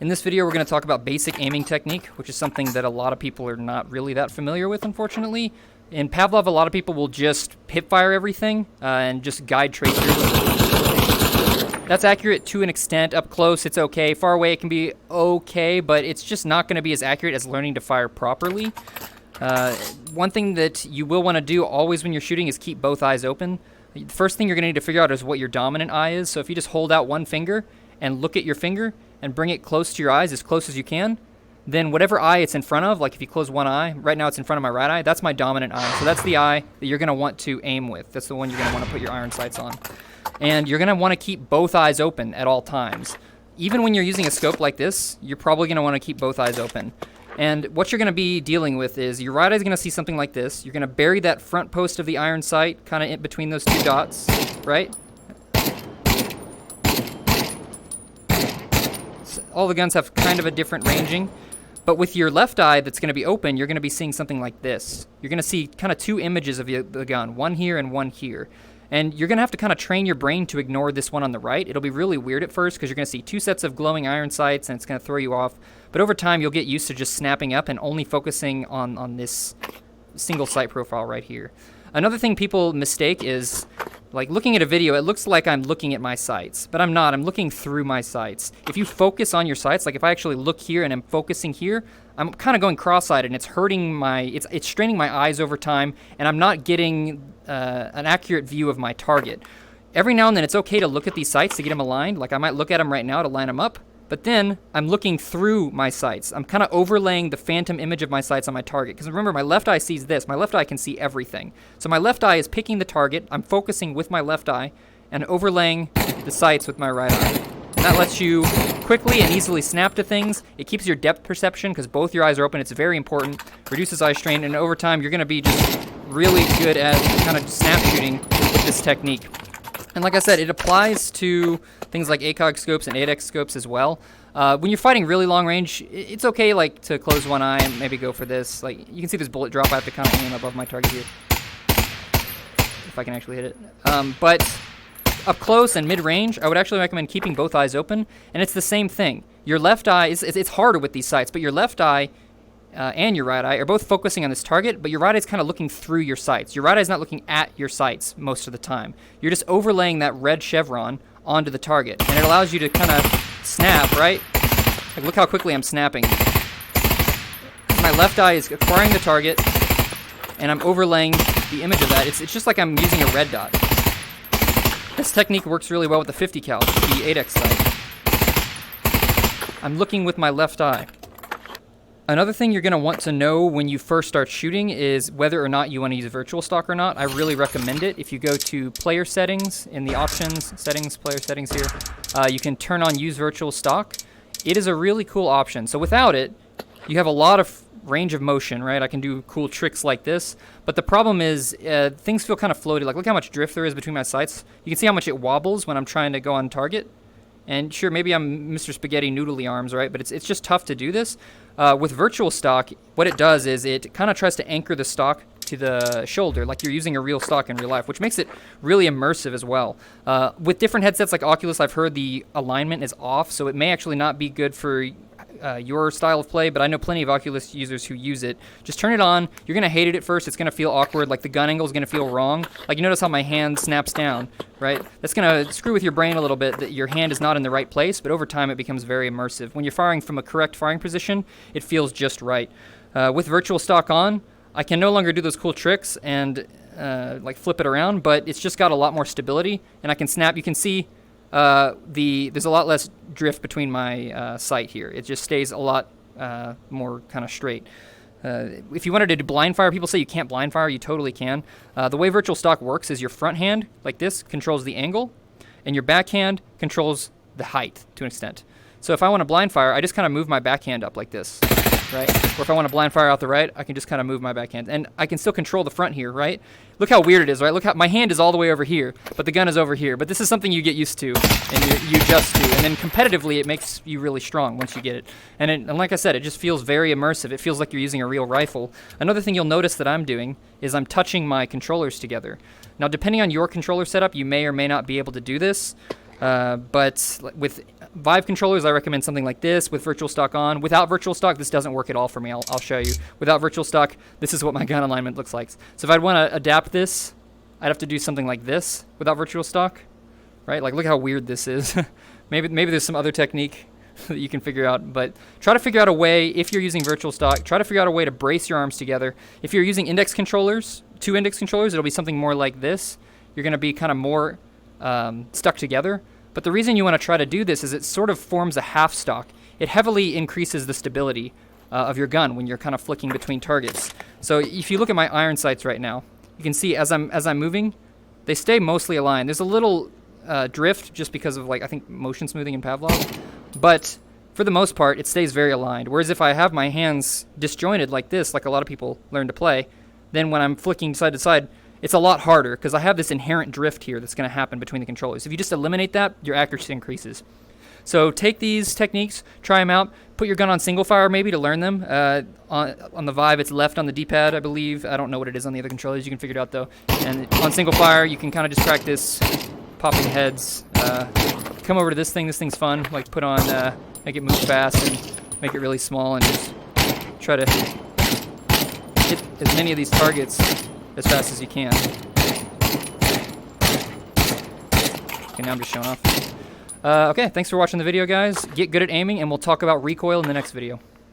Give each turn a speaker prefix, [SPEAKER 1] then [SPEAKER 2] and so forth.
[SPEAKER 1] In this video, we're going to talk about basic aiming technique, which is something that a lot of people are not really that familiar with, unfortunately. In Pavlov, a lot of people will just hip-fire everything and just guide tracers. That's accurate to an extent. Up close, it's okay. Far away, it can be okay, but it's just not going to be as accurate as learning to fire properly. One thing that you will want to do always when you're shooting is keep both eyes open. The first thing you're going to need to figure out is what your dominant eye is. So if you just hold out one finger and look at your finger and bring it close to your eyes, as close as you can, then whatever eye it's in front of, like if you close one eye, right now it's in front of my right eye, that's my dominant eye. So that's the eye that you're going to want to aim with. That's the one you're going to want to put your iron sights on. And you're going to want to keep both eyes open at all times. Even when you're using a scope like this, you're probably going to want to keep both eyes open. And what you're going to be dealing with is your right eye is going to see something like this. You're going to bury that front post of the iron sight kind of in between those two dots, right? So all the guns have kind of a different ranging. But with your left eye that's going to be open, you're going to be seeing something like this. You're going to see kind of two images of the gun, one here and one here. And you're going to have to kind of train your brain to ignore this one on the right. It'll be really weird at first because you're going to see two sets of glowing iron sights and it's going to throw you off. But over time, you'll get used to just snapping up and only focusing on this single sight profile right here. Another thing people mistake is, like looking at a video, it looks like I'm looking at my sights, but I'm not. I'm looking through my sights. If you focus on your sights, like if I actually look here and I'm focusing here, I'm kind of going cross-eyed and it's hurting my, it's straining my eyes over time, and I'm not getting an accurate view of my target. Every now and then it's okay to look at these sights to get them aligned. Like I might look at them right now to line them up, but then I'm looking through my sights. I'm kind of overlaying the phantom image of my sights on my target. Because remember, my left eye sees this. My left eye can see everything. So my left eye is picking the target. I'm focusing with my left eye and overlaying the sights with my right eye. And that lets you quickly and easily snap to things. It keeps your depth perception because both your eyes are open. It's very important. Reduces eye strain. And over time, you're going to be just really good at kind of snap shooting with this technique. And like I said, it applies to things like ACOG scopes and 8X scopes as well. When you're fighting really long range, it's okay like to close one eye and maybe go for this. Like you can see this bullet drop. I have to kind of aim above my target here, if I can actually hit it. But up close and mid-range, I would actually recommend keeping both eyes open. And it's the same thing. Your left eye, it's harder with these sights, but your left eye and your right eye are both focusing on this target, but your right eye is kind of looking through your sights. Your right eye is not looking at your sights most of the time. You're just overlaying that red chevron onto the target, and it allows you to kind of snap, right? Like, look how quickly I'm snapping. My left eye is acquiring the target, and I'm overlaying the image of that. It's just like I'm using a red dot. This technique works really well with the 50 cal, the 8X sight. I'm looking with my left eye. Another thing you're going to want to know when you first start shooting is whether or not you want to use virtual stock or not. I really recommend it. If you go to player settings in the options, settings, player settings here, you can turn on use virtual stock. It is a really cool option. So without it, you have a lot of range of motion, right? I can do cool tricks like this, but the problem is things feel kind of floaty. Like look how much drift there is between my sights. You can see how much it wobbles when I'm trying to go on target. And sure, maybe I'm Mr. Spaghetti Noodly Arms, right? But it's just tough to do this. With virtual stock, what it does is it kind of tries to anchor the stock to the shoulder, like you're using a real stock in real life, which makes it really immersive as well. With different headsets like Oculus, I've heard the alignment is off, so it may actually not be good for your style of play, but I know plenty of Oculus users who use it. Just turn it on. You're going to hate it at first. It's going to feel awkward. Like the gun angle is going to feel wrong. Like you notice how my hand snaps down, right? That's going to screw with your brain a little bit that your hand is not in the right place, but over time it becomes very immersive. When you're firing from a correct firing position, it feels just right. With virtual stock on, I can no longer do those cool tricks and like flip it around, but it's just got a lot more stability, and I can snap. You can see there's a lot less drift between my sight here. It just stays a lot more kind of straight. If you wanted to do blind fire, people say you can't blind fire. You totally can. The way virtual stock works is your front hand, like this, controls the angle, and your back hand controls the height to an extent. So if I want to blind fire, I just kind of move my backhand up like this, right? Or if I want to blind fire out the right, I can just kind of move my backhand. And I can still control the front here, right? Look how weird it is, right? Look how my hand is all the way over here, but the gun is over here. But this is something you get used to and you adjust to. And then competitively, it makes you really strong once you get it. And like I said, it just feels very immersive. It feels like you're using a real rifle. Another thing you'll notice that I'm doing is I'm touching my controllers together. Now, depending on your controller setup, you may or may not be able to do this. But with Vive controllers, I recommend something like this with VirtualStock on. Without VirtualStock, this doesn't work at all for me. I'll show you. Without VirtualStock, this is what my gun alignment looks like. So if I'd want to adapt this, I'd have to do something like this without VirtualStock, right? Like, look how weird this is. maybe there's some other technique that you can figure out, but try to figure out a way, if you're using VirtualStock, try to figure out a way to brace your arms together. If you're using index controllers, 2 index controllers, it'll be something more like this. You're going to be kind of more stuck together. But the reason you want to try to do this is it sort of forms a half stock. It heavily increases the stability of your gun when you're kind of flicking between targets. So if you look at my iron sights right now, you can see as I'm moving, they stay mostly aligned. There's a little drift just because of, like, I think motion smoothing in Pavlov, but for the most part, it stays very aligned. Whereas if I have my hands disjointed like this, like a lot of people learn to play, then when I'm flicking side to side, it's a lot harder because I have this inherent drift here that's going to happen between the controllers. If you just eliminate that, your accuracy increases. So take these techniques, try them out, put your gun on single fire maybe to learn them. On the Vive, it's left on the D-pad, I believe. I don't know what it is on the other controllers. You can figure it out, though. And on single fire, you can kind of just practice popping heads. Come over to this thing. This thing's fun. Like, put on, make it move fast and make it really small and just try to hit as many of these targets as fast as you can. Okay, now I'm just showing off. Okay, thanks for watching the video, guys. Get good at aiming, and we'll talk about recoil in the next video.